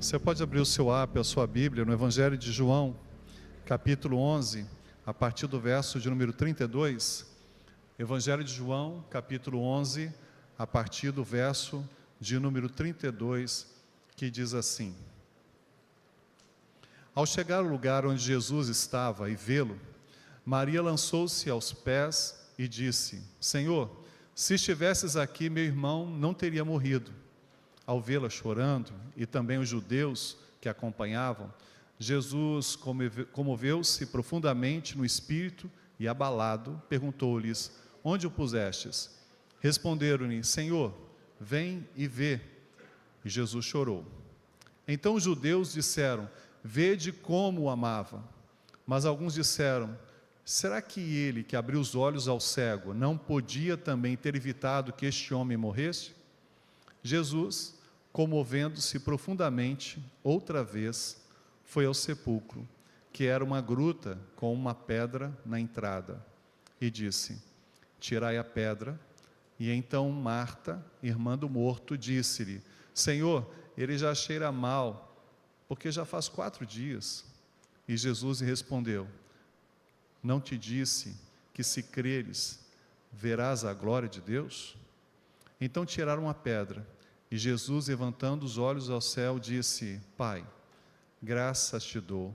Você pode abrir o seu app, a sua Bíblia, no Evangelho de João, capítulo 11, a partir do verso de número 32. Evangelho de João, capítulo 11, a partir do verso de número 32, que diz assim: Ao chegar ao lugar onde Jesus estava e vê-lo, Maria lançou-se aos pés e disse: Senhor, se estivesses aqui, meu irmão não teria morrido. Ao vê-la chorando, e também os judeus que a acompanhavam, Jesus comoveu-se profundamente no espírito e, abalado, perguntou-lhes: Onde o pusestes? Responderam-lhe: Senhor, vem e vê. E Jesus chorou. Então os judeus disseram: Vede como o amava. Mas alguns disseram: Será que ele, que abriu os olhos ao cego, não podia também ter evitado que este homem morresse? Jesus, comovendo-se profundamente, outra vez, foi ao sepulcro, que era uma gruta com uma pedra na entrada, e disse: Tirai a pedra. E então Marta, irmã do morto, disse-lhe: Senhor, ele já cheira mal, porque já faz 4 dias. E Jesus lhe respondeu: Não te disse que, se creres, verás a glória de Deus? Então tiraram a pedra. E Jesus, levantando os olhos ao céu, disse: Pai, graças te dou,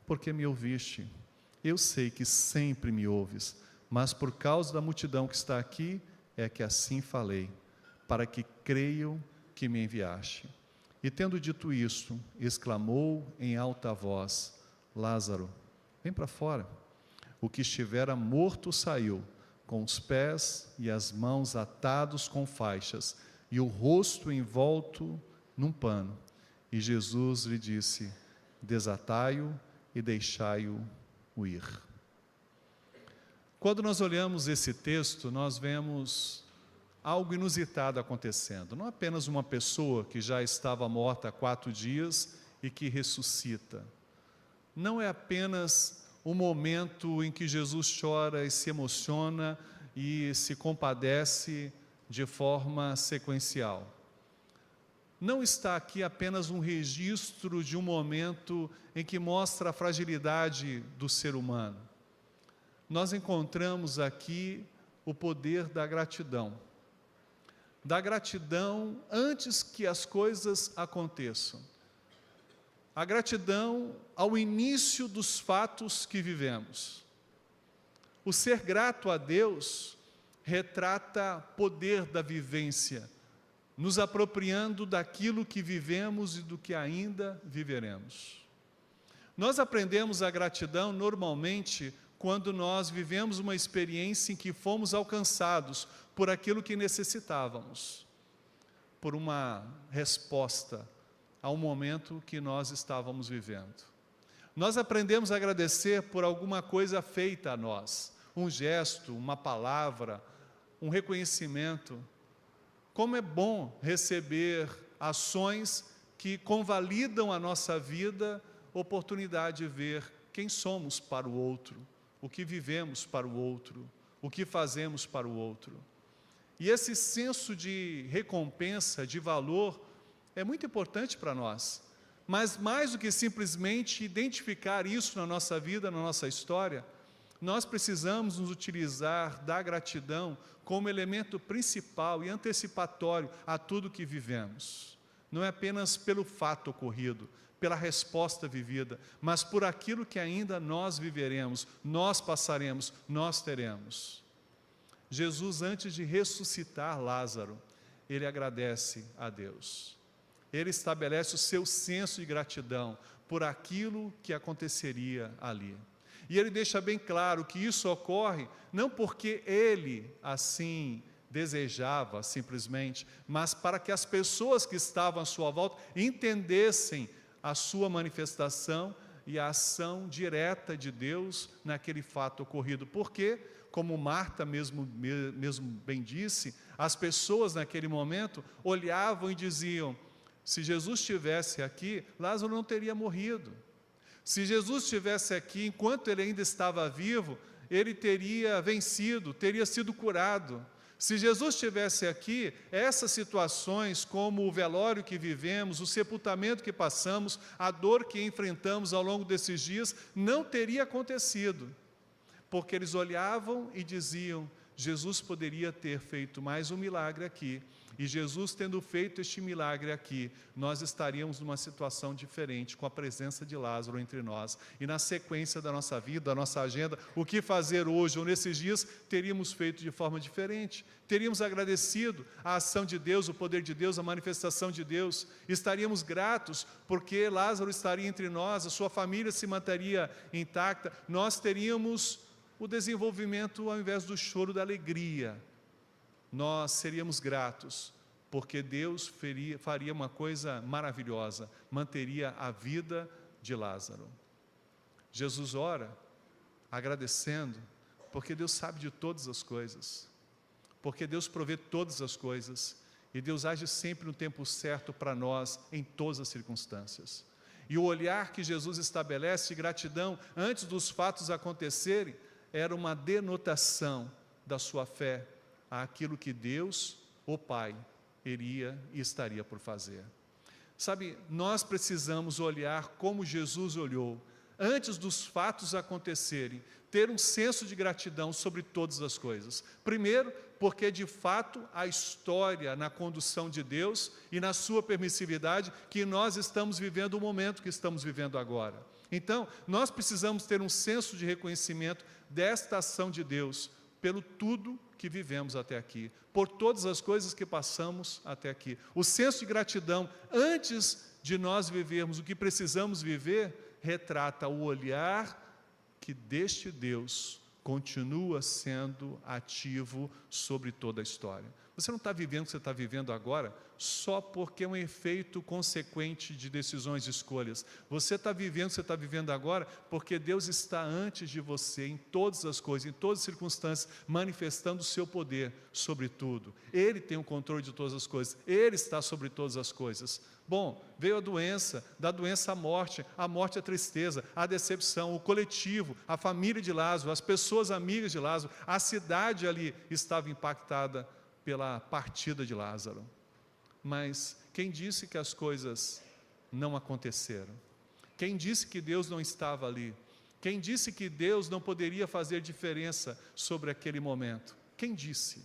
porque me ouviste. Eu sei que sempre me ouves, mas por causa da multidão que está aqui, é que assim falei, para que creiam que me enviaste. E tendo dito isto, exclamou em alta voz: Lázaro, vem para fora. O que estivera morto saiu, com os pés e as mãos atados com faixas, e o rosto envolto num pano. E Jesus lhe disse: Desatai-o e deixai-o ir. Quando nós olhamos esse texto, nós vemos algo inusitado acontecendo. Não apenas uma pessoa que já estava morta há 4 dias e que ressuscita. Não é apenas um momento em que Jesus chora e se emociona e se compadece de forma sequencial. Não está aqui apenas um registro de um momento em que mostra a fragilidade do ser humano. Nós encontramos aqui o poder da gratidão. Da gratidão antes que as coisas aconteçam. A gratidão ao início dos fatos que vivemos. O ser grato a Deus retrata poder da vivência, nos apropriando daquilo que vivemos e do que ainda viveremos. Nós aprendemos a gratidão normalmente quando nós vivemos uma experiência em que fomos alcançados por aquilo que necessitávamos, por uma resposta ao momento que nós estávamos vivendo. Nós aprendemos a agradecer por alguma coisa feita a nós, um gesto, uma palavra, um reconhecimento. Como é bom receber ações que convalidam a nossa vida, oportunidade de ver quem somos para o outro, o que vivemos para o outro, o que fazemos para o outro. E esse senso de recompensa, de valor, é muito importante para nós. Mas mais do que simplesmente identificar isso na nossa vida, na nossa história, nós precisamos nos utilizar da gratidão como elemento principal e antecipatório a tudo que vivemos. Não é apenas pelo fato ocorrido, pela resposta vivida, mas por aquilo que ainda nós viveremos, nós passaremos, nós teremos. Jesus, antes de ressuscitar Lázaro, ele agradece a Deus. Ele estabelece o seu senso de gratidão por aquilo que aconteceria ali. E ele deixa bem claro que isso ocorre não porque ele assim desejava simplesmente, mas para que as pessoas que estavam à sua volta entendessem a sua manifestação e a ação direta de Deus naquele fato ocorrido. Porque, como Marta mesmo bem disse, as pessoas naquele momento olhavam e diziam: se Jesus estivesse aqui, Lázaro não teria morrido. Se Jesus estivesse aqui, enquanto ele ainda estava vivo, ele teria vencido, teria sido curado. Se Jesus estivesse aqui, essas situações, como o velório que vivemos, o sepultamento que passamos, a dor que enfrentamos ao longo desses dias, não teria acontecido. Porque eles olhavam e diziam, Jesus poderia ter feito mais um milagre aqui. E Jesus tendo feito este milagre aqui, nós estaríamos numa situação diferente, com a presença de Lázaro entre nós. E na sequência da nossa vida, da nossa agenda, o que fazer hoje ou nesses dias, teríamos feito de forma diferente. Teríamos agradecido a ação de Deus, o poder de Deus, a manifestação de Deus. Estaríamos gratos, porque Lázaro estaria entre nós, a sua família se manteria intacta. Nós teríamos o desenvolvimento, ao invés do choro, da alegria. Nós seríamos gratos, porque Deus faria uma coisa maravilhosa, manteria a vida de Lázaro. Jesus ora, agradecendo, porque Deus sabe de todas as coisas, porque Deus provê todas as coisas, e Deus age sempre no tempo certo para nós, em todas as circunstâncias. E o olhar que Jesus estabelece de gratidão, antes dos fatos acontecerem, era uma denotação da sua fé, àquilo que Deus, o Pai, iria e estaria por fazer. Sabe, nós precisamos olhar como Jesus olhou, antes dos fatos acontecerem, ter um senso de gratidão sobre todas as coisas. Primeiro, porque de fato a história na condução de Deus e na sua permissividade, que nós estamos vivendo o momento que estamos vivendo agora. Então, nós precisamos ter um senso de reconhecimento desta ação de Deus, pelo tudo que vivemos até aqui, por todas as coisas que passamos até aqui. O senso de gratidão, antes de nós vivermos o que precisamos viver, retrata o olhar que deste Deus continua sendo ativo sobre toda a história. Você não está vivendo o que você está vivendo agora só porque é um efeito consequente de decisões e escolhas. Você está vivendo o que você está vivendo agora porque Deus está antes de você em todas as coisas, em todas as circunstâncias, manifestando o seu poder sobre tudo. Ele tem o controle de todas as coisas, Ele está sobre todas as coisas. Bom, veio a doença, da doença a morte a tristeza, a decepção, o coletivo, a família de Lázaro, as pessoas amigas de Lázaro, a cidade ali estava impactada pela partida de Lázaro. Mas quem disse que as coisas não aconteceram? Quem disse que Deus não estava ali? Quem disse que Deus não poderia fazer diferença sobre aquele momento? Quem disse?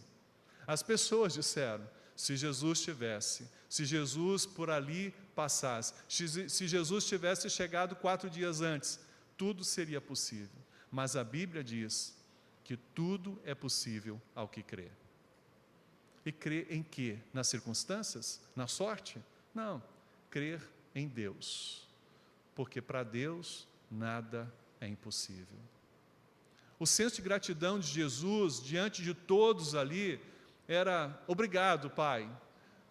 As pessoas disseram, se Jesus estivesse, se Jesus por ali passasse, se Jesus tivesse chegado 4 dias antes, tudo seria possível. Mas a Bíblia diz que tudo é possível ao que crê. E crer em quê? Nas circunstâncias? Na sorte? Não, crer em Deus, porque para Deus nada é impossível. O senso de gratidão de Jesus diante de todos ali era, obrigado, Pai,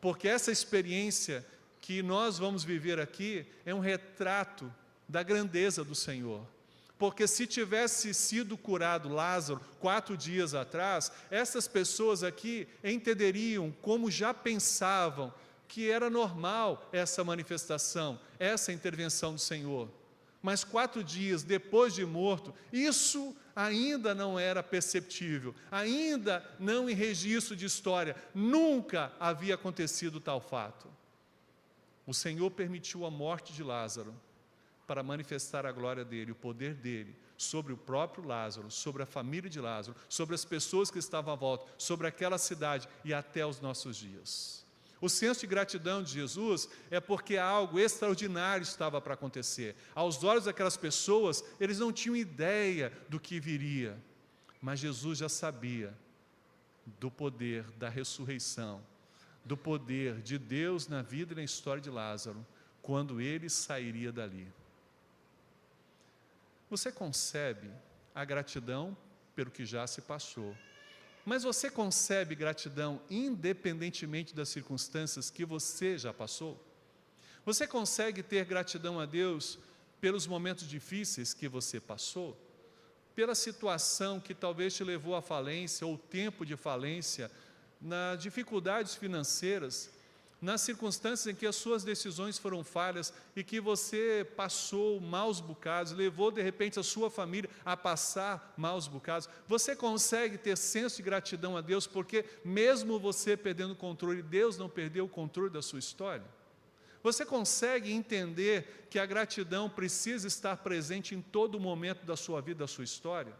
porque essa experiência que nós vamos viver aqui é um retrato da grandeza do Senhor. Porque se tivesse sido curado Lázaro 4 dias atrás, essas pessoas aqui entenderiam como já pensavam que era normal essa manifestação, essa intervenção do Senhor. Mas 4 dias depois de morto, isso ainda não era perceptível, ainda não em registro de história, nunca havia acontecido tal fato. O Senhor permitiu a morte de Lázaro, para manifestar a glória dele, o poder dele, sobre o próprio Lázaro, sobre a família de Lázaro, sobre as pessoas que estavam à volta, sobre aquela cidade e até os nossos dias. O senso de gratidão de Jesus é porque algo extraordinário estava para acontecer. Aos olhos daquelas pessoas, eles não tinham ideia do que viria, mas Jesus já sabia do poder da ressurreição, do poder de Deus na vida e na história de Lázaro, quando ele sairia dali. Você concebe a gratidão pelo que já se passou, mas você concebe gratidão independentemente das circunstâncias que você já passou? Você consegue ter gratidão a Deus pelos momentos difíceis que você passou? Pela situação que talvez te levou à falência ou tempo de falência, nas dificuldades financeiras? nas circunstâncias em que as suas decisões foram falhas e que você passou maus bocados, levou de repente a sua família a passar maus bocados, você consegue ter senso de gratidão a Deus, porque mesmo você perdendo o controle, Deus não perdeu o controle da sua história? Você consegue entender que a gratidão precisa estar presente em todo momento da sua vida, da sua história?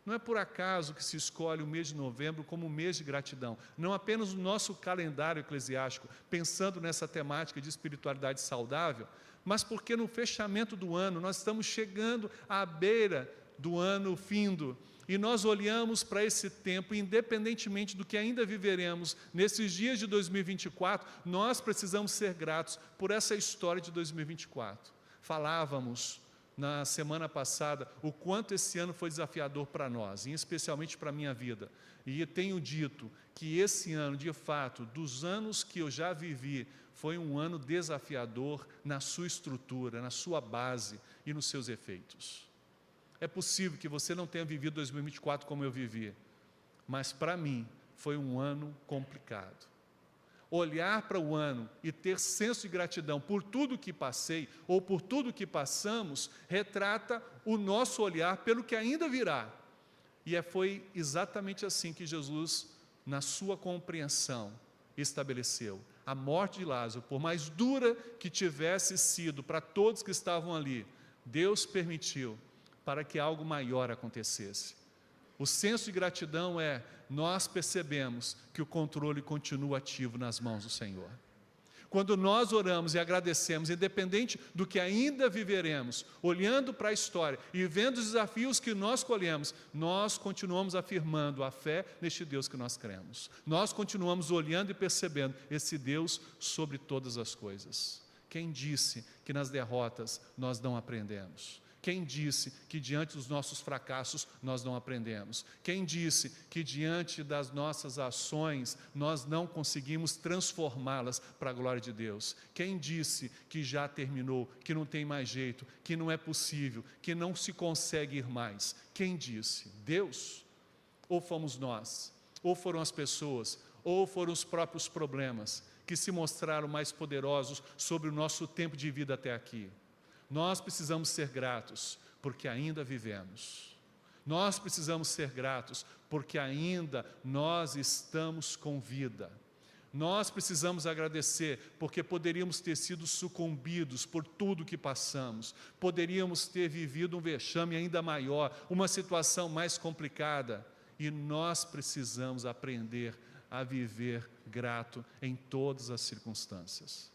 Não é por acaso que se escolhe o mês de novembro como um mês de gratidão, não apenas no nosso calendário eclesiástico, pensando nessa temática de espiritualidade saudável, mas porque no fechamento do ano, nós estamos chegando à beira do ano findo, e nós olhamos para esse tempo, independentemente do que ainda viveremos, nesses dias de 2024, nós precisamos ser gratos por essa história de 2024. Falávamos na semana passada o quanto esse ano foi desafiador para nós, e especialmente para a minha vida. E tenho dito que esse ano, de fato, dos anos que eu já vivi, foi um ano desafiador na sua estrutura, na sua base e nos seus efeitos. É possível que você não tenha vivido 2024 como eu vivi, mas para mim foi um ano complicado. Olhar para o ano e ter senso de gratidão por tudo que passei ou por tudo que passamos, retrata o nosso olhar pelo que ainda virá. E foi exatamente assim que Jesus, na sua compreensão, estabeleceu. A morte de Lázaro, por mais dura que tivesse sido para todos que estavam ali, Deus permitiu para que algo maior acontecesse. O senso de gratidão nós percebemos que o controle continua ativo nas mãos do Senhor. Quando nós oramos e agradecemos, independente do que ainda viveremos, olhando para a história e vendo os desafios que nós colhemos, nós continuamos afirmando a fé neste Deus que nós cremos. Nós continuamos olhando e percebendo esse Deus sobre todas as coisas. Quem disse que nas derrotas nós não aprendemos? Quem disse que diante dos nossos fracassos nós não aprendemos? Quem disse que diante das nossas ações nós não conseguimos transformá-las para a glória de Deus? Quem disse que já terminou, que não tem mais jeito, que não é possível, que não se consegue ir mais? Quem disse? Deus? Ou fomos nós? Ou foram as pessoas? Ou foram os próprios problemas que se mostraram mais poderosos sobre o nosso tempo de vida até aqui? Nós precisamos ser gratos, porque ainda vivemos. Nós precisamos ser gratos, porque ainda nós estamos com vida. Nós precisamos agradecer, porque poderíamos ter sido sucumbidos por tudo que passamos. Poderíamos ter vivido um vexame ainda maior, uma situação mais complicada. E nós precisamos aprender a viver grato em todas as circunstâncias.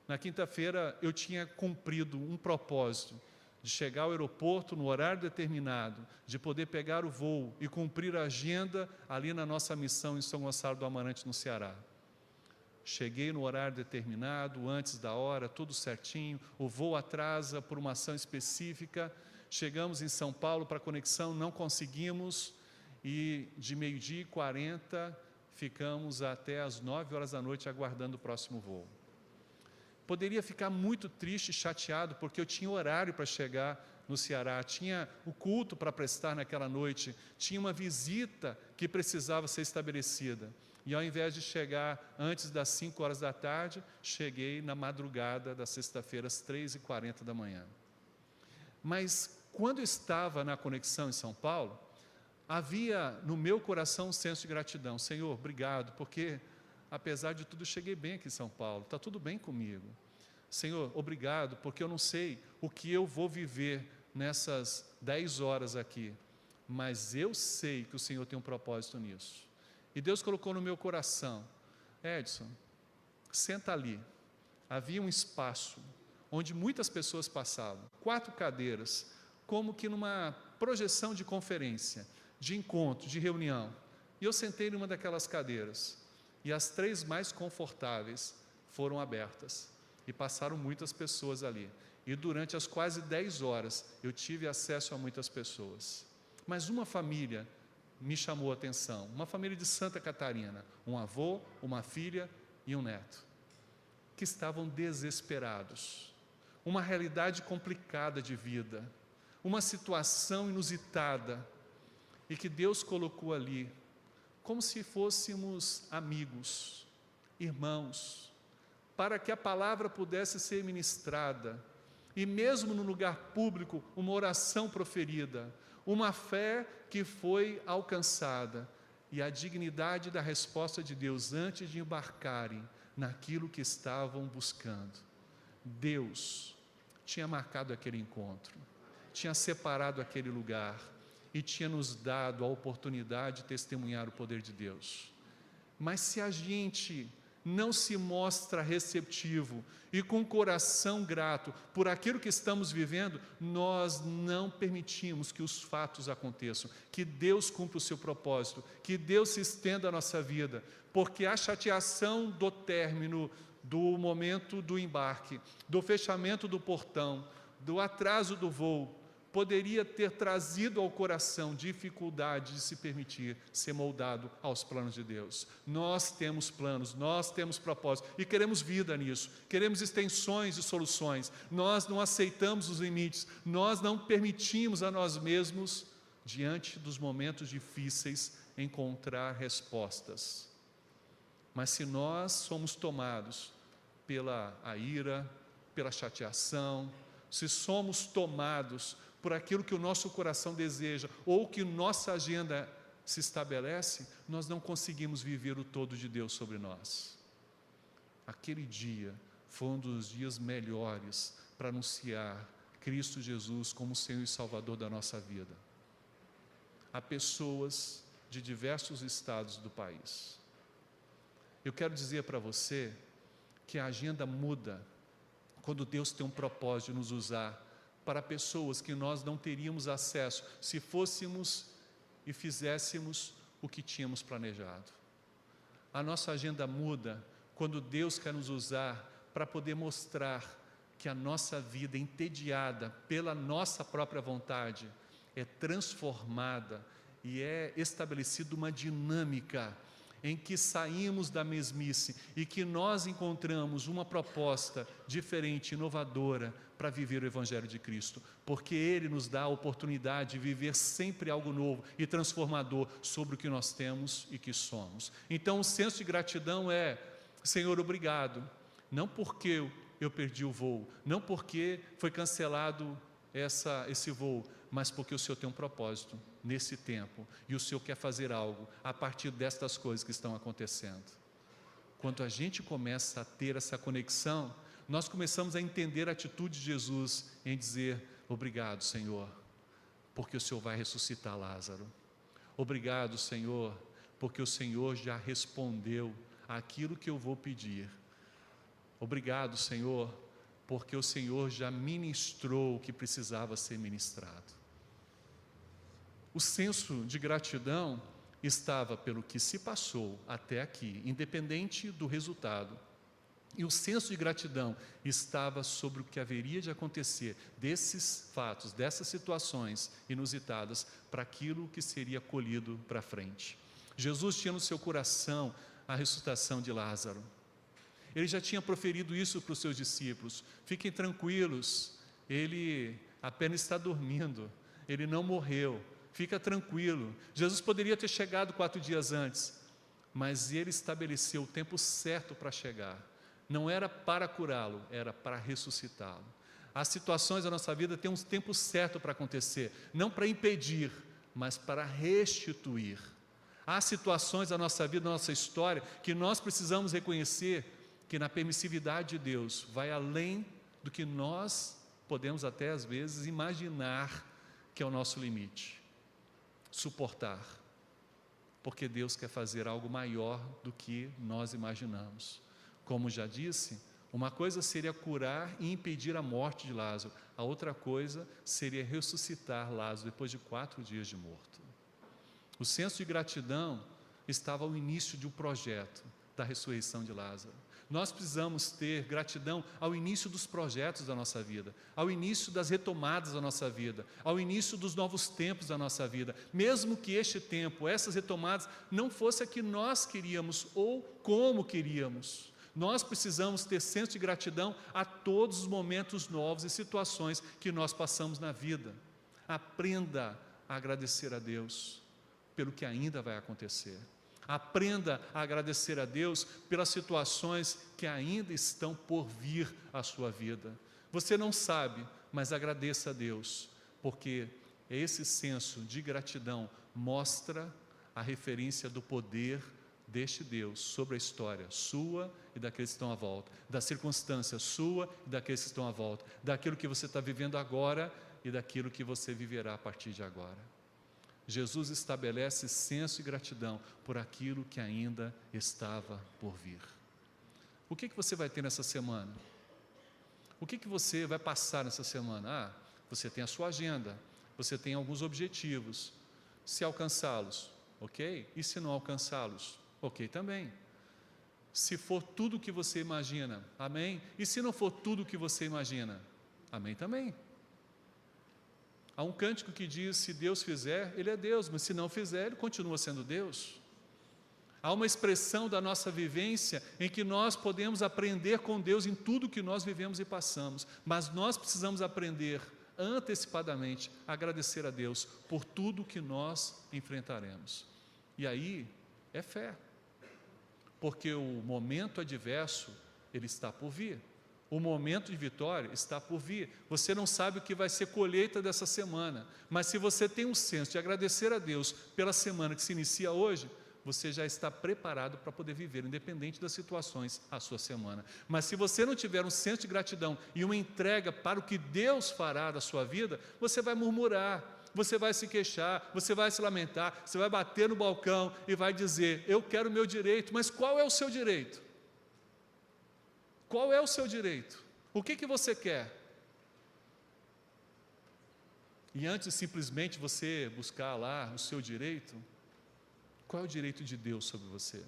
Na quinta-feira eu tinha cumprido um propósito de chegar ao aeroporto no horário determinado, de poder pegar o voo e cumprir a agenda ali na nossa missão em São Gonçalo do Amarante, no Ceará. Cheguei no horário determinado, antes da hora, tudo certinho, o voo atrasa por uma ação específica, chegamos em São Paulo para a conexão, não conseguimos, e de 12h40 ficamos até as 9h da noite aguardando o próximo voo. Poderia ficar muito triste e chateado, porque eu tinha horário para chegar no Ceará, tinha o culto para prestar naquela noite, tinha uma visita que precisava ser estabelecida. E ao invés de chegar antes das 5h da tarde, cheguei na madrugada da sexta-feira, às 3h40 da manhã. Mas quando eu estava na conexão em São Paulo, havia no meu coração um senso de gratidão. Senhor, obrigado, porque apesar de tudo, eu cheguei bem aqui em São Paulo, está tudo bem comigo. Senhor, obrigado, porque eu não sei o que eu vou viver nessas 10 horas aqui, mas eu sei que o Senhor tem um propósito nisso. E Deus colocou no meu coração, Edson, senta ali. Havia um espaço onde muitas pessoas passavam, 4 cadeiras, como que numa projeção de conferência, de encontro, de reunião. E eu sentei numa daquelas cadeiras. E as 3 mais confortáveis foram abertas, e passaram muitas pessoas ali, e durante as quase 10 horas, eu tive acesso a muitas pessoas, mas uma família me chamou a atenção, uma família de Santa Catarina, um avô, uma filha e um neto, que estavam desesperados, uma realidade complicada de vida, uma situação inusitada, e que Deus colocou ali, como se fôssemos amigos, irmãos, para que a palavra pudesse ser ministrada, e mesmo no lugar público, uma oração proferida, uma fé que foi alcançada, e a dignidade da resposta de Deus antes de embarcarem naquilo que estavam buscando. Deus tinha marcado aquele encontro, tinha separado aquele lugar e tinha nos dado a oportunidade de testemunhar o poder de Deus. Mas se a gente não se mostra receptivo e com o coração grato por aquilo que estamos vivendo, nós não permitimos que os fatos aconteçam, que Deus cumpra o seu propósito, que Deus se estenda à nossa vida, porque a chateação do término, do momento do embarque, do fechamento do portão, do atraso do voo, poderia ter trazido ao coração dificuldade de se permitir ser moldado aos planos de Deus. Nós temos planos, nós temos propósitos e queremos vida nisso, queremos extensões e soluções. Nós não aceitamos os limites, nós não permitimos a nós mesmos, diante dos momentos difíceis, encontrar respostas. Mas se nós somos tomados pela ira, pela chateação, se somos tomados por aquilo que o nosso coração deseja, ou que nossa agenda se estabelece, nós não conseguimos viver o todo de Deus sobre nós. Aquele dia foi um dos dias melhores para anunciar Cristo Jesus como Senhor e Salvador da nossa vida. Há pessoas de diversos estados do país. Eu quero dizer para você que a agenda muda quando Deus tem um propósito de nos usar para pessoas que nós não teríamos acesso se fôssemos e fizéssemos o que tínhamos planejado. A nossa agenda muda quando Deus quer nos usar para poder mostrar que a nossa vida entediada pela nossa própria vontade é transformada e é estabelecida uma dinâmica em que saímos da mesmice e que nós encontramos uma proposta diferente, inovadora, para viver o Evangelho de Cristo, porque Ele nos dá a oportunidade de viver sempre algo novo e transformador sobre o que nós temos e que somos. Então o senso de gratidão é: Senhor, obrigado, não porque eu perdi o voo, não porque foi cancelado esse voo, mas porque o Senhor tem um propósito nesse tempo, e o Senhor quer fazer algo a partir destas coisas que estão acontecendo. Quando a gente começa a ter essa conexão, nós começamos a entender a atitude de Jesus em dizer: obrigado, Senhor, porque o Senhor vai ressuscitar Lázaro. Obrigado, Senhor, porque o Senhor já respondeu aquilo que eu vou pedir. Obrigado, Senhor, porque o Senhor já ministrou o que precisava ser ministrado. O senso de gratidão estava pelo que se passou até aqui, independente do resultado. E o senso de gratidão estava sobre o que haveria de acontecer desses fatos, dessas situações inusitadas, para aquilo que seria colhido para frente. Jesus tinha no seu coração a ressuscitação de Lázaro. Ele já tinha proferido isso para os seus discípulos: fiquem tranquilos, ele apenas está dormindo, ele não morreu, fica tranquilo. Jesus poderia ter chegado 4 dias antes, mas ele estabeleceu o tempo certo para chegar. Não era para curá-lo, era para ressuscitá-lo. As situações da nossa vida têm um tempo certo para acontecer, não para impedir, mas para restituir. Há situações da nossa vida, da nossa história, que nós precisamos reconhecer que na permissividade de Deus vai além do que nós podemos até às vezes imaginar que é o nosso limite. Suportar, porque Deus quer fazer algo maior do que nós imaginamos. Como já disse, uma coisa seria curar e impedir a morte de Lázaro, a outra coisa seria ressuscitar Lázaro depois de 4 dias de morto. O senso de gratidão estava ao início de um projeto da ressurreição de Lázaro. Nós precisamos ter gratidão ao início dos projetos da nossa vida, ao início das retomadas da nossa vida, ao início dos novos tempos da nossa vida, mesmo que este tempo, essas retomadas, não fosse a que nós queríamos ou como queríamos. Nós precisamos ter senso de gratidão a todos os momentos novos e situações que nós passamos na vida. Aprenda a agradecer a Deus pelo que ainda vai acontecer. Aprenda a agradecer a Deus pelas situações que ainda estão por vir à sua vida. Você não sabe, mas agradeça a Deus, porque esse senso de gratidão mostra a referência do poder deste Deus sobre a história sua e daqueles que estão à volta, da circunstância sua e daqueles que estão à volta, daquilo que você está vivendo agora e daquilo que você viverá a partir de agora. Jesus estabelece senso de gratidão por aquilo que ainda estava por vir. O que você vai ter nessa semana? O que você vai passar nessa semana? Você tem a sua agenda, você tem alguns objetivos. Se alcançá-los, ok? E se não alcançá-los, ok também. Se for tudo o que você imagina, amém? E se não for tudo o que você imagina, amém também. Há um cântico que diz, se Deus fizer, Ele é Deus, mas se não fizer, Ele continua sendo Deus. Há uma expressão da nossa vivência em que nós podemos aprender com Deus em tudo que nós vivemos e passamos, mas nós precisamos aprender antecipadamente a agradecer a Deus por tudo que nós enfrentaremos. E aí é fé, porque o momento adverso, ele está por vir. O momento de vitória está por vir. Você não sabe o que vai ser colheita dessa semana, mas se você tem um senso de agradecer a Deus pela semana que se inicia hoje, você já está preparado para poder viver, independente das situações, a sua semana. Mas se você não tiver um senso de gratidão e uma entrega para o que Deus fará da sua vida, você vai murmurar, você vai se queixar, você vai se lamentar, você vai bater no balcão e vai dizer, eu quero o meu direito, mas qual é o seu direito? Qual é o seu direito? O que você quer? E antes de simplesmente você buscar lá o seu direito, qual é o direito de Deus sobre você?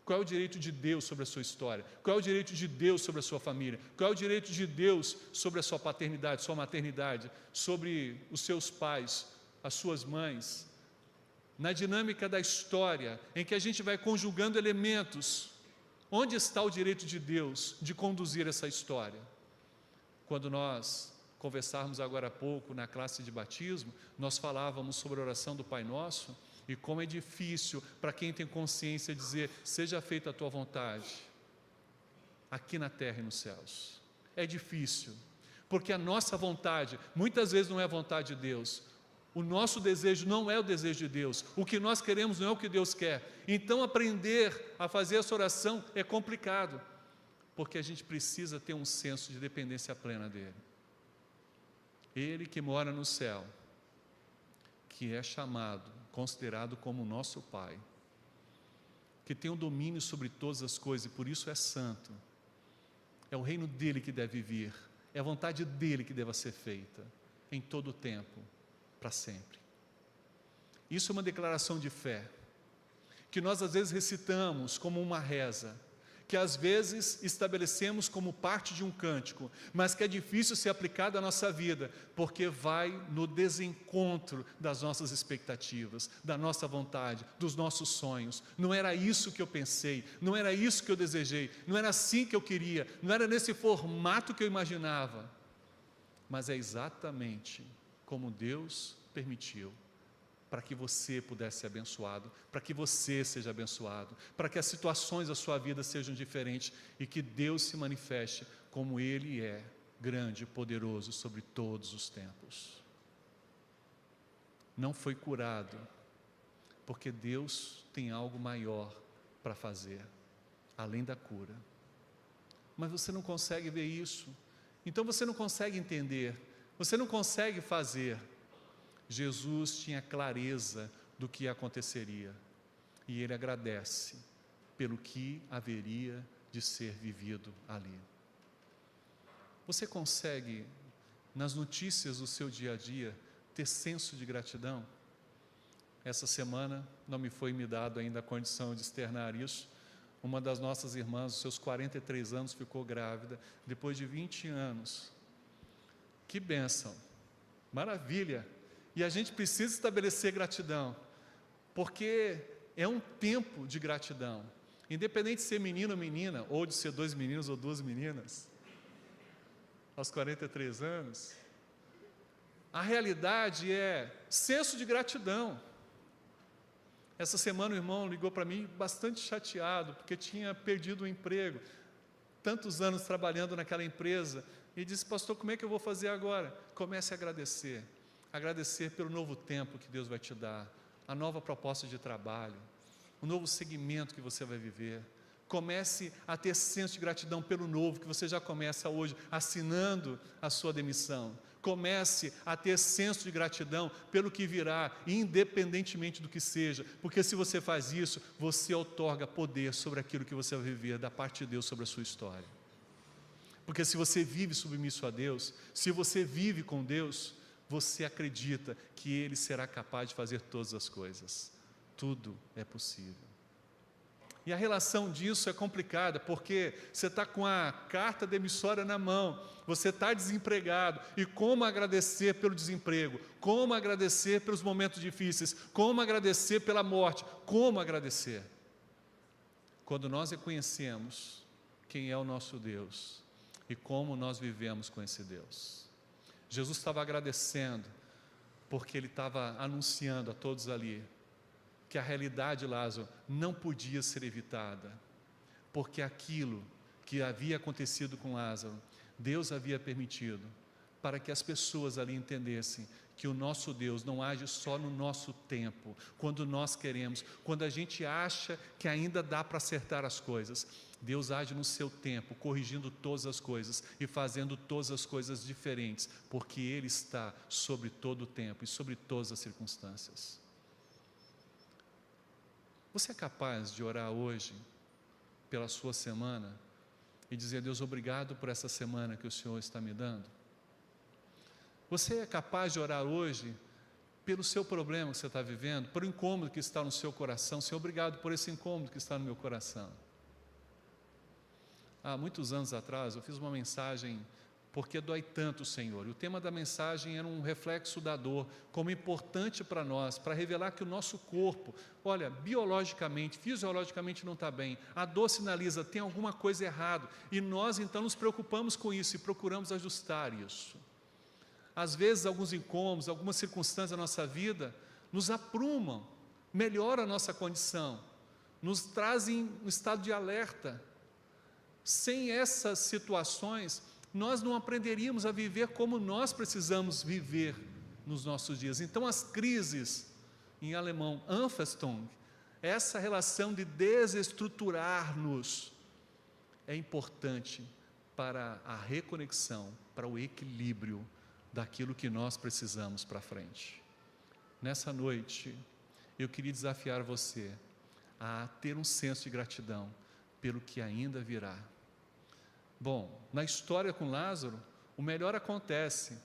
Qual é o direito de Deus sobre a sua história? Qual é o direito de Deus sobre a sua família? Qual é o direito de Deus sobre a sua paternidade, sua maternidade, sobre os seus pais, as suas mães? Na dinâmica da história, em que a gente vai conjugando elementos, onde está o direito de Deus de conduzir essa história? Quando nós conversávamos agora há pouco na classe de batismo, nós falávamos sobre a oração do Pai Nosso, e como é difícil para quem tem consciência dizer, seja feita a tua vontade, aqui na terra e nos céus. É difícil, porque a nossa vontade, muitas vezes não é a vontade de Deus, o nosso desejo não é o desejo de Deus, o que nós queremos não é o que Deus quer. Então aprender a fazer essa oração é complicado, porque a gente precisa ter um senso de dependência plena dEle. Ele que mora no céu, que é chamado, considerado como nosso Pai, que tem o domínio sobre todas as coisas e por isso é santo. É o reino dEle que deve vir, é a vontade dEle que deve ser feita, em todo o tempo, para sempre. Isso é uma declaração de fé, que nós às vezes recitamos como uma reza, que às vezes estabelecemos como parte de um cântico, mas que é difícil ser aplicado à nossa vida, porque vai no desencontro das nossas expectativas, da nossa vontade, dos nossos sonhos. Não era isso que eu pensei, não era isso que eu desejei, não era assim que eu queria, não era nesse formato que eu imaginava, mas é exatamente como Deus permitiu, para que você pudesse ser abençoado, para que você seja abençoado, para que as situações da sua vida sejam diferentes e que Deus se manifeste como Ele é, grande e poderoso sobre todos os tempos. Não foi curado, porque Deus tem algo maior para fazer, além da cura. Mas você não consegue ver isso, então você não consegue entender, você não consegue fazer. Jesus tinha clareza do que aconteceria e Ele agradece pelo que haveria de ser vivido ali. Você consegue, nas notícias do seu dia a dia, ter senso de gratidão? Essa semana não me foi me dado ainda a condição de externar isso. Uma das nossas irmãs, aos seus 43 anos, ficou grávida, depois de 20 anos. Que bênção, maravilha! E a gente precisa estabelecer gratidão, porque é um tempo de gratidão, independente de ser menino ou menina, ou de ser 2 meninos ou 2 meninas, aos 43 anos, a realidade é senso de gratidão. Essa semana o irmão ligou para mim bastante chateado, porque tinha perdido o emprego, tantos anos trabalhando naquela empresa, e disse: pastor, como é que eu vou fazer agora? Comece a agradecer pelo novo tempo que Deus vai te dar, a nova proposta de trabalho, o novo segmento que você vai viver. Comece a ter senso de gratidão pelo novo, que você já começa hoje, assinando a sua demissão. Comece a ter senso de gratidão pelo que virá, independentemente do que seja, porque se você faz isso, você outorga poder sobre aquilo que você vai viver da parte de Deus sobre a sua história. Porque se você vive submisso a Deus, se você vive com Deus, você acredita que Ele será capaz de fazer todas as coisas. Tudo é possível. E a relação disso é complicada, porque você está com a carta demissória na mão, você está desempregado, e como agradecer pelo desemprego, como agradecer pelos momentos difíceis, como agradecer pela morte, como agradecer? Quando nós reconhecemos quem é o nosso Deus, e como nós vivemos com esse Deus. Jesus estava agradecendo, porque Ele estava anunciando a todos ali, que a realidade, Lázaro, não podia ser evitada, porque aquilo que havia acontecido com Lázaro, Deus havia permitido, para que as pessoas ali entendessem que o nosso Deus não age só no nosso tempo, quando nós queremos, quando a gente acha que ainda dá para acertar as coisas. Deus age no seu tempo, corrigindo todas as coisas e fazendo todas as coisas diferentes, porque Ele está sobre todo o tempo e sobre todas as circunstâncias. Você é capaz de orar hoje pela sua semana e dizer: Deus, obrigado por essa semana que o Senhor está me dando? Você é capaz de orar hoje pelo seu problema que você está vivendo, pelo incômodo que está no seu coração? Senhor, obrigado por esse incômodo que está no meu coração. Há muitos anos atrás eu fiz uma mensagem: porque dói tanto, Senhor? E o tema da mensagem era um reflexo da dor, como importante para nós, para revelar que o nosso corpo, olha, biologicamente, fisiologicamente não está bem, a dor sinaliza, tem alguma coisa errada, e nós então nos preocupamos com isso e procuramos ajustar isso. Às vezes alguns incômodos, algumas circunstâncias da nossa vida nos aprumam, melhoram a nossa condição, nos trazem um estado de alerta. Sem essas situações, nós não aprenderíamos a viver como nós precisamos viver nos nossos dias. Então as crises, em alemão, Anfechtung, essa relação de desestruturar-nos, é importante para a reconexão, para o equilíbrio daquilo que nós precisamos para frente. Nessa noite, eu queria desafiar você a ter um senso de gratidão pelo que ainda virá. Bom, na história com Lázaro, o melhor acontece,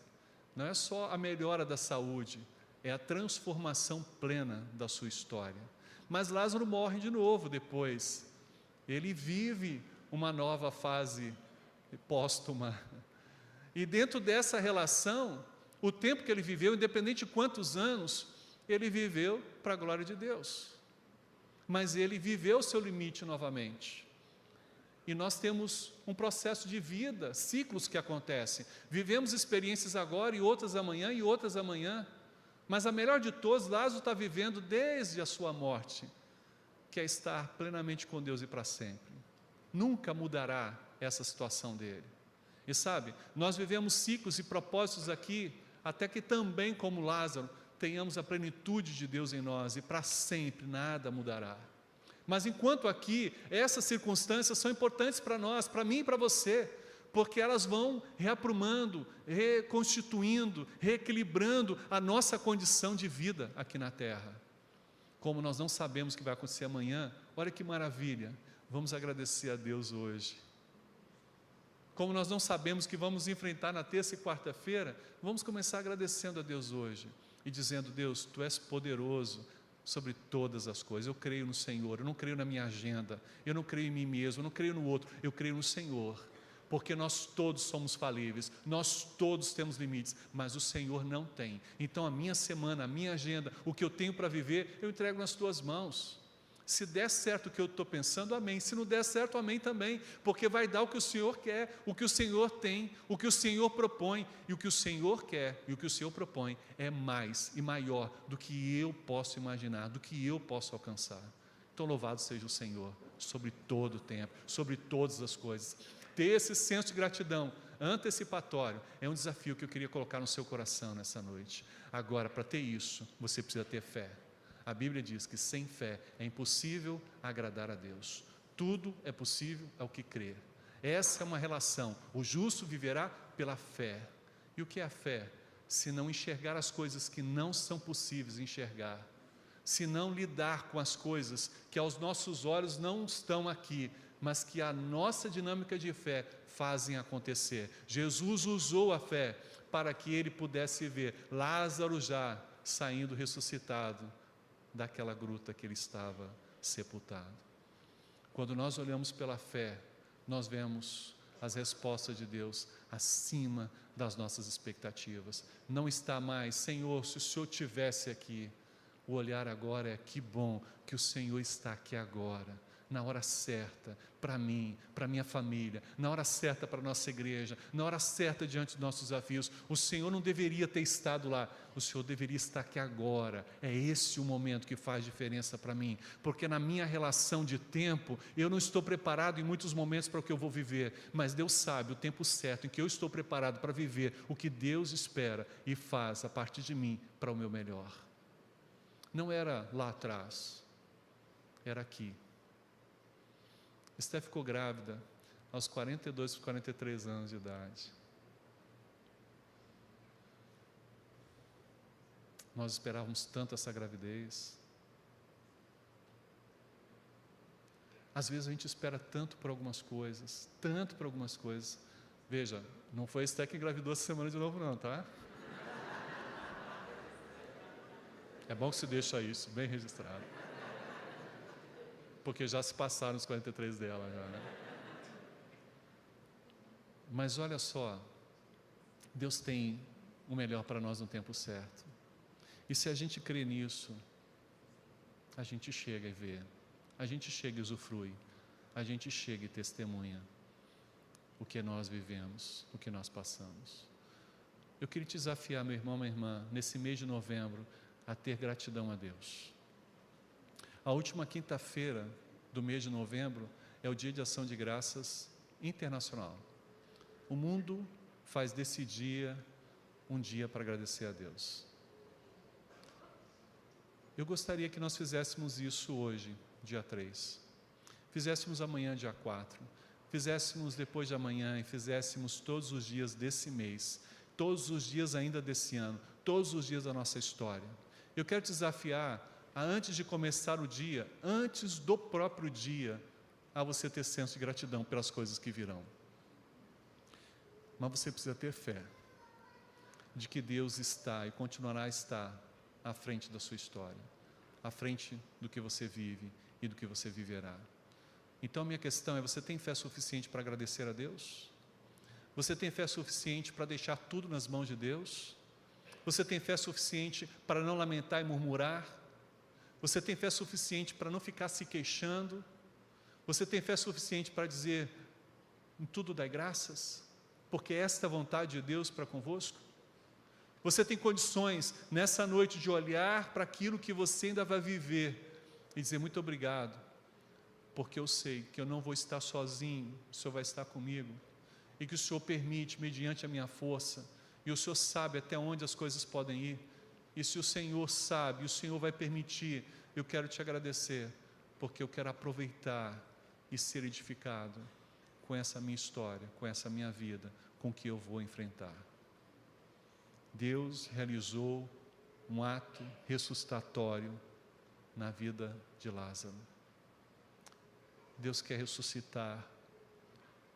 não é só a melhora da saúde, é a transformação plena da sua história. Mas Lázaro morre de novo depois, ele vive uma nova fase póstuma, e dentro dessa relação, o tempo que ele viveu, independente de quantos anos, ele viveu para a glória de Deus, mas ele viveu o seu limite novamente. E nós temos um processo de vida, ciclos que acontecem. Vivemos experiências agora e outras amanhã e outras amanhã. Mas a melhor de todas, Lázaro está vivendo desde a sua morte, que é estar plenamente com Deus e para sempre. Nunca mudará essa situação dele. E sabe, nós vivemos ciclos e propósitos aqui, até que também, como Lázaro, tenhamos a plenitude de Deus em nós e para sempre nada mudará. Mas enquanto aqui, essas circunstâncias são importantes para nós, para mim e para você, porque elas vão reaprumando, reconstituindo, reequilibrando a nossa condição de vida aqui na terra. Como nós não sabemos o que vai acontecer amanhã, olha que maravilha, vamos agradecer a Deus hoje. Como nós não sabemos o que vamos enfrentar na terça e quarta-feira, vamos começar agradecendo a Deus hoje e dizendo: Deus, Tu és poderoso sobre todas as coisas. Eu creio no Senhor, eu não creio na minha agenda, eu não creio em mim mesmo, eu não creio no outro, eu creio no Senhor, porque nós todos somos falíveis, nós todos temos limites, mas o Senhor não tem. Então a minha semana, a minha agenda, o que eu tenho para viver, eu entrego nas Tuas mãos. Se der certo o que eu estou pensando, amém. Se não der certo, amém também, porque vai dar o que o Senhor quer, o que o Senhor tem, o que o Senhor propõe, e o que o Senhor quer e o que o Senhor propõe é mais e maior do que eu posso imaginar, do que eu posso alcançar. Então louvado seja o Senhor, sobre todo o tempo, sobre todas as coisas. Ter esse senso de gratidão antecipatório é um desafio que eu queria colocar no seu coração nessa noite. Agora, para ter isso, você precisa ter fé. A Bíblia diz que sem fé é impossível agradar a Deus. Tudo é possível ao que crer. Essa é uma relação. O justo viverá pela fé. E o que é a fé? Se não enxergar as coisas que não são possíveis enxergar, se não lidar com as coisas que aos nossos olhos não estão aqui, mas que a nossa dinâmica de fé fazem acontecer. Jesus usou a fé para que ele pudesse ver Lázaro já saindo ressuscitado daquela gruta que ele estava sepultado. Quando nós olhamos pela fé, nós vemos as respostas de Deus acima das nossas expectativas. Não está mais, Senhor, se o Senhor estivesse aqui. O olhar agora é: que bom que o Senhor está aqui agora, na hora certa, para mim, para minha família, na hora certa para a nossa igreja, na hora certa diante dos nossos desafios. O Senhor não deveria ter estado lá, o Senhor deveria estar aqui agora. É esse o momento que faz diferença para mim, porque na minha relação de tempo, eu não estou preparado em muitos momentos para o que eu vou viver, mas Deus sabe o tempo certo em que eu estou preparado para viver o que Deus espera e faz a partir de mim para o meu melhor. Não era lá atrás, era aqui. Esther ficou grávida aos 42, 43 anos de idade. Nós esperávamos tanto essa gravidez. Às vezes a gente espera tanto por algumas coisas, tanto por algumas coisas. Veja, não foi a Esther que engravidou essa semana de novo não, tá? É bom que se deixa isso bem registrado, porque já se passaram os 43 dela já, né? Mas olha só, Deus tem o melhor para nós no tempo certo, e se a gente crê nisso, a gente chega e vê, a gente chega e usufrui, a gente chega e testemunha o que nós vivemos, o que nós passamos. Eu queria te desafiar, meu irmão, minha irmã, nesse mês de novembro, a ter gratidão a Deus. A última quinta-feira do mês de novembro é o Dia de Ação de Graças Internacional. O mundo faz desse dia um dia para agradecer a Deus. Eu gostaria que nós fizéssemos isso hoje, dia 3. Fizéssemos amanhã, dia 4. Fizéssemos depois de amanhã e fizéssemos todos os dias desse mês, todos os dias ainda desse ano, todos os dias da nossa história. Eu quero te desafiar a, antes de começar o dia, antes do próprio dia, a você ter senso de gratidão pelas coisas que virão. Mas você precisa ter fé de que Deus está e continuará a estar à frente da sua história, à frente do que você vive e do que você viverá. Então a minha questão é: você tem fé suficiente para agradecer a Deus? Você tem fé suficiente para deixar tudo nas mãos de Deus? Você tem fé suficiente para não lamentar e murmurar? Você tem fé suficiente para não ficar se queixando? Você tem fé suficiente para dizer: em tudo dai graças, porque esta é a vontade de Deus para convosco? Você tem condições nessa noite de olhar para aquilo que você ainda vai viver e dizer: muito obrigado, porque eu sei que eu não vou estar sozinho, o Senhor vai estar comigo, e que o Senhor permite, mediante a minha força, e o Senhor sabe até onde as coisas podem ir, e se o Senhor sabe, o Senhor vai permitir, eu quero te agradecer, porque eu quero aproveitar e ser edificado com essa minha história, com essa minha vida, com o que eu vou enfrentar. Deus realizou um ato ressuscitatório na vida de Lázaro. Deus quer ressuscitar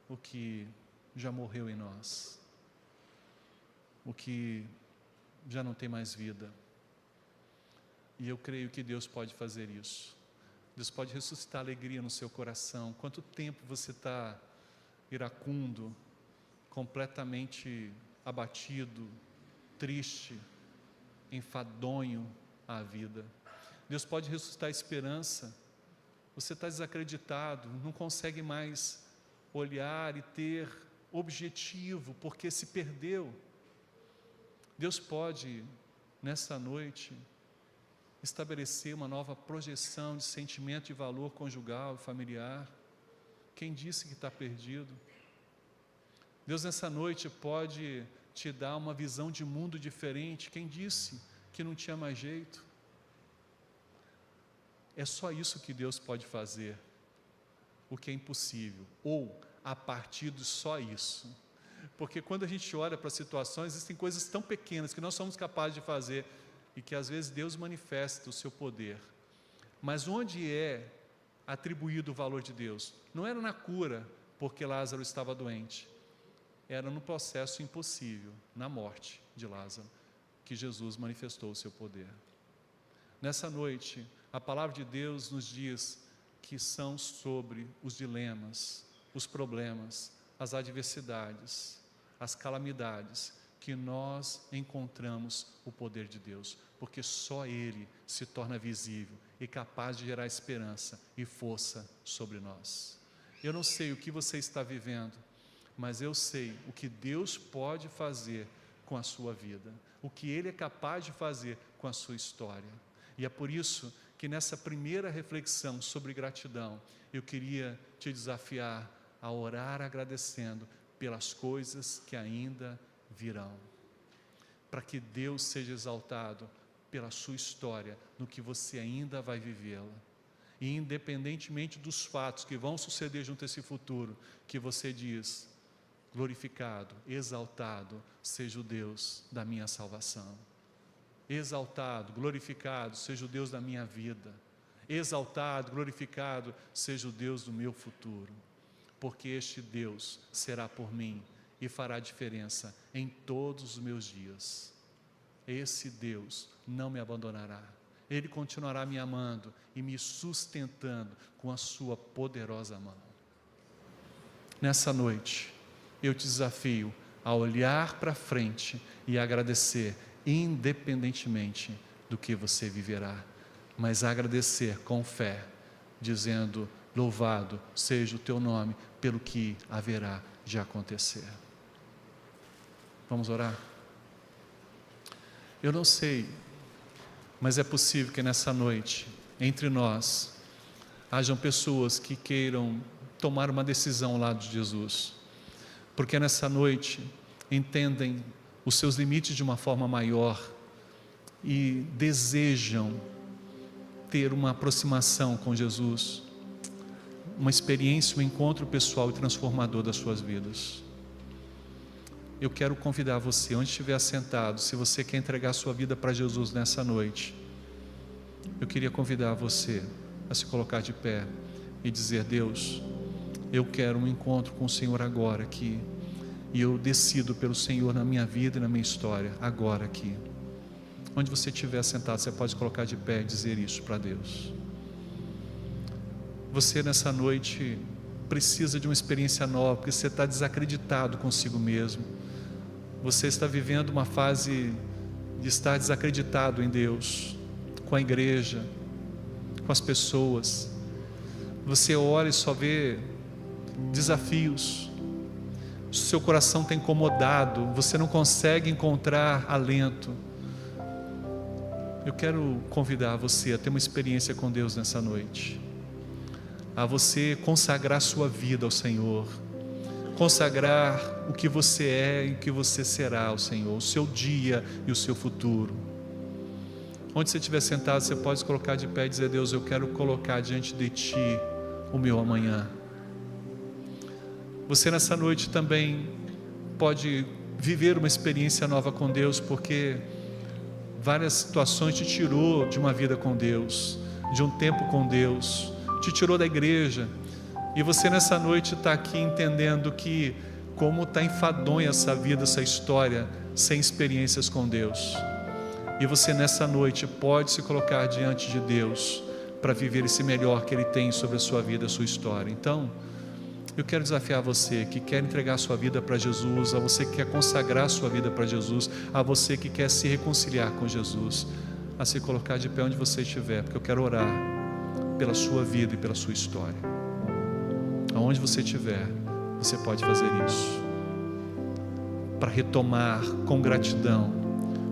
o que já morreu em nós, o que já não tem mais vida. E eu creio que Deus pode fazer isso. Deus pode ressuscitar alegria no seu coração. Quanto tempo você está iracundo, completamente abatido, triste, enfadonho à vida? Deus pode ressuscitar a esperança Você está desacreditado, não consegue mais olhar e ter objetivo, porque se perdeu. Deus pode, nessa noite, estabelecer uma nova projeção de sentimento e valor conjugal e familiar. Quem disse que está perdido? Deus nessa noite pode te dar uma visão de mundo diferente. Quem disse que não tinha mais jeito? É só isso que Deus pode fazer, o que é impossível, ou a partir de só isso. Porque quando a gente olha para situações, existem coisas tão pequenas que nós somos capazes de fazer e que às vezes Deus manifesta o seu poder. Mas onde é atribuído o valor de Deus? Não era na cura, porque Lázaro estava doente. Era no processo impossível, na morte de Lázaro, que Jesus manifestou o seu poder. Nessa noite, a palavra de Deus nos diz que são sobre os dilemas, os problemas, as adversidades, as calamidades, que nós encontramos o poder de Deus, porque só Ele se torna visível e capaz de gerar esperança e força sobre nós. Eu não sei o que você está vivendo, mas eu sei o que Deus pode fazer com a sua vida, o que Ele é capaz de fazer com a sua história. E é por isso que nessa primeira reflexão sobre gratidão, eu queria te desafiar a orar agradecendo pelas coisas que ainda virão, para que Deus seja exaltado pela sua história, no que você ainda vai vivê-la. E independentemente dos fatos que vão suceder junto a esse futuro, que você diz: glorificado, exaltado seja o Deus da minha salvação. Exaltado, glorificado seja o Deus da minha vida. Exaltado, glorificado seja o Deus do meu futuro. Porque este Deus será por mim e fará diferença em todos os meus dias. Esse Deus não me abandonará. Ele continuará me amando e me sustentando com a sua poderosa mão. Nessa noite, eu te desafio a olhar para frente e agradecer, independentemente do que você viverá, mas agradecer com fé, dizendo: louvado seja o teu nome pelo que haverá de acontecer. Vamos orar? Eu não sei, mas é possível que nessa noite, entre nós, hajam pessoas que queiram tomar uma decisão ao lado de Jesus, porque nessa noite entendem os seus limites de uma forma maior e desejam ter uma aproximação com Jesus, uma experiência, um encontro pessoal e transformador das suas vidas. Eu quero convidar você, onde estiver sentado, se você quer entregar a sua vida para Jesus nessa noite, eu queria convidar você a se colocar de pé e dizer: Deus, eu quero um encontro com o Senhor agora aqui, e eu decido pelo Senhor na minha vida e na minha história, agora aqui. Onde você estiver sentado, você pode colocar de pé e dizer isso para Deus. Você nessa noite precisa de uma experiência nova, porque você está desacreditado consigo mesmo. Você está vivendo uma fase de estar desacreditado em Deus, com a igreja, com as pessoas. Você olha e só vê desafios. Seu coração está incomodado, você não consegue encontrar alento. Eu quero convidar você a ter uma experiência com Deus nessa noite, a você consagrar sua vida ao Senhor, consagrar o que você é e o que você será ao Senhor, o seu dia e o seu futuro. Onde você estiver sentado, você pode se colocar de pé e dizer: Deus, eu quero colocar diante de Ti o meu amanhã. Você nessa noite também pode viver uma experiência nova com Deus, porque várias situações te tirou de uma vida com Deus, de um tempo com Deus, te tirou da igreja, e você nessa noite está aqui entendendo que como está enfadonha essa vida, essa história, sem experiências com Deus, e você nessa noite pode se colocar diante de Deus, para viver esse melhor que Ele tem sobre a sua vida, a sua história. Então, eu quero desafiar você que quer entregar a sua vida para Jesus, a você que quer consagrar a sua vida para Jesus, a você que quer se reconciliar com Jesus, a se colocar de pé onde você estiver, porque eu quero orar pela sua vida e pela sua história. Aonde você estiver, você pode fazer isso, para retomar com gratidão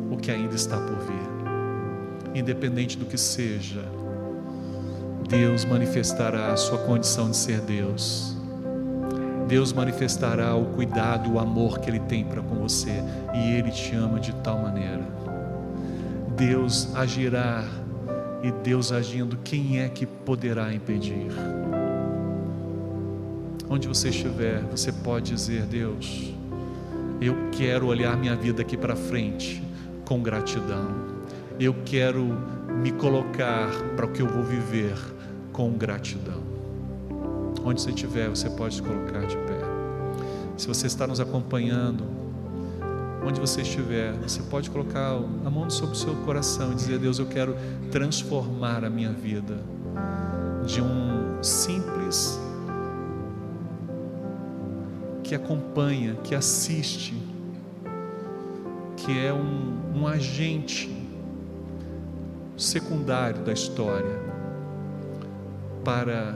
o que ainda está por vir. Independente do que seja, Deus manifestará a sua condição de ser Deus. Deus manifestará o cuidado, o amor que Ele tem para com você, e Ele te ama de tal maneira. Deus agirá, e Deus agindo, quem é que poderá impedir? Onde você estiver, você pode dizer: Deus, eu quero olhar minha vida aqui para frente com gratidão. Eu quero me colocar para o que eu vou viver com gratidão. Onde você estiver, você pode se colocar de pé. Se você está nos acompanhando, onde você estiver, você pode colocar a mão sobre o seu coração e dizer: Deus, eu quero transformar a minha vida de um simples que acompanha, que assiste, que é um agente secundário da história, para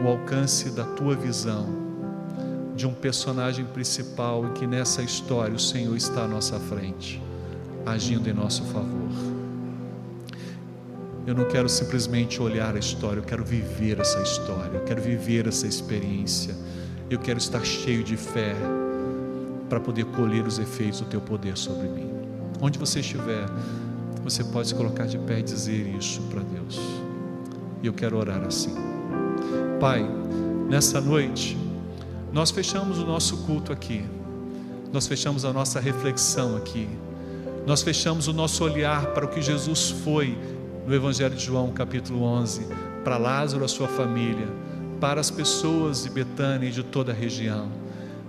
o alcance da tua visão, de um personagem principal, e que nessa história o Senhor está à nossa frente, agindo em nosso favor. Eu não quero simplesmente olhar a história, eu quero viver essa história, eu quero viver essa experiência. Eu quero estar cheio de fé para poder colher os efeitos do teu poder sobre mim. Onde você estiver, você pode se colocar de pé e dizer isso para Deus. E eu quero orar assim. Pai, nessa noite, nós fechamos o nosso culto aqui, nós fechamos a nossa reflexão aqui, nós fechamos o nosso olhar para o que Jesus foi no Evangelho de João, capítulo 11, para Lázaro e a sua família, para as pessoas de Betânia e de toda a região,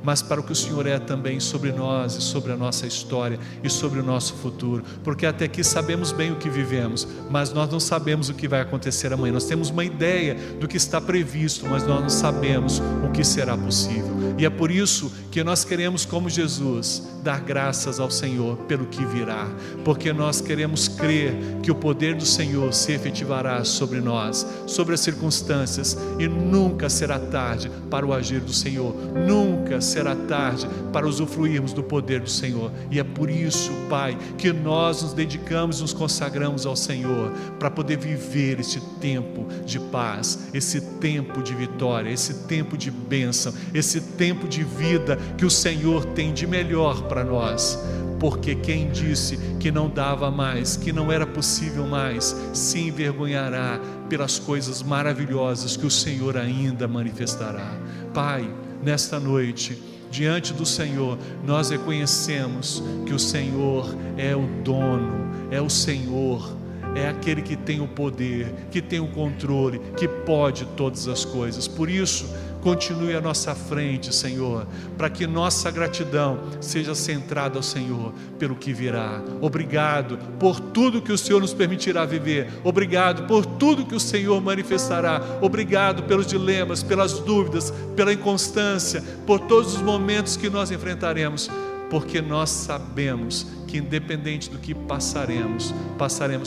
mas para o que o Senhor é também sobre nós e sobre a nossa história e sobre o nosso futuro, porque até aqui sabemos bem o que vivemos, mas nós não sabemos o que vai acontecer amanhã. Nós temos uma ideia do que está previsto, mas nós não sabemos o que será possível, e é por isso que nós queremos, como Jesus, dar graças ao Senhor pelo que virá, porque nós queremos crer que o poder do Senhor se efetivará sobre nós, sobre as circunstâncias, e nunca será tarde para o agir do Senhor, nunca será tarde para usufruirmos do poder do Senhor. E é por isso, Pai, que nós nos dedicamos, nos consagramos ao Senhor, para poder viver esse tempo de paz, esse tempo de vitória, esse tempo de bênção, esse tempo de vida que o Senhor tem de melhor para nós. Porque quem disse que não dava mais, que não era possível mais, se envergonhará pelas coisas maravilhosas que o Senhor ainda manifestará. Pai, nesta noite, diante do Senhor, nós reconhecemos que o Senhor é o dono, é o Senhor, é aquele que tem o poder, que tem o controle, que pode todas as coisas. Por isso, continue à nossa frente, Senhor, para que nossa gratidão seja centrada ao Senhor pelo que virá. Obrigado por tudo que o Senhor nos permitirá viver, obrigado por tudo que o Senhor manifestará, obrigado pelos dilemas, pelas dúvidas, pela inconstância, por todos os momentos que nós enfrentaremos, porque nós sabemos que independente do que passaremos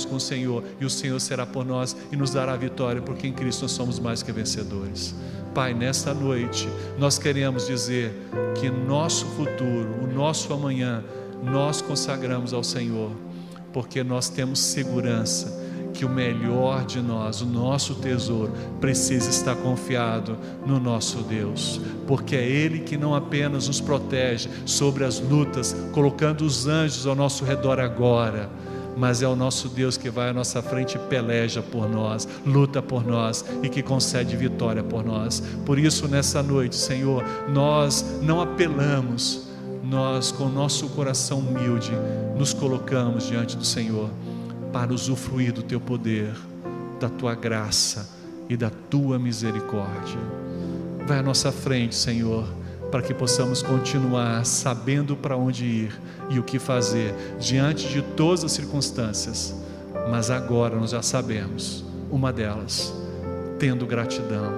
com o Senhor, e o Senhor será por nós e nos dará a vitória, porque em Cristo nós somos mais que vencedores. Pai, nesta noite nós queremos dizer que nosso futuro, o nosso amanhã, nós consagramos ao Senhor, porque nós temos segurança que o melhor de nós, o nosso tesouro, precisa estar confiado no nosso Deus, porque é Ele que não apenas nos protege sobre as lutas, colocando os anjos ao nosso redor agora, mas é o nosso Deus que vai à nossa frente e peleja por nós, luta por nós e que concede vitória por nós. Por isso, nessa noite, Senhor, nós não apelamos, nós com o nosso coração humilde nos colocamos diante do Senhor para usufruir do Teu poder, da Tua graça e da Tua misericórdia. Vai à nossa frente, Senhor, para que possamos continuar sabendo para onde ir e o que fazer diante de todas as circunstâncias, mas agora nós já sabemos, uma delas, tendo gratidão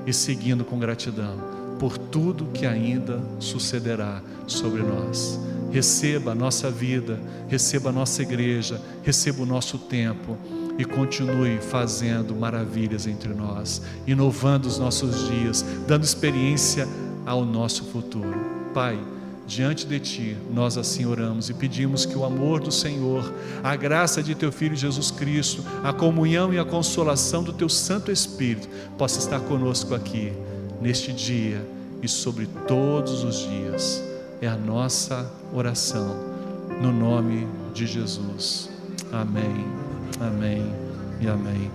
e seguindo com gratidão por tudo que ainda sucederá sobre nós. Receba a nossa vida, receba a nossa igreja, receba o nosso tempo, e continue fazendo maravilhas entre nós, inovando os nossos dias, dando experiência ao nosso futuro. Pai, diante de Ti, nós assim oramos e pedimos que o amor do Senhor, a graça de Teu Filho Jesus Cristo, a comunhão e a consolação do Teu Santo Espírito possa estar conosco aqui, neste dia e sobre todos os dias. É a nossa oração, no nome de Jesus. Amém, amém e amém.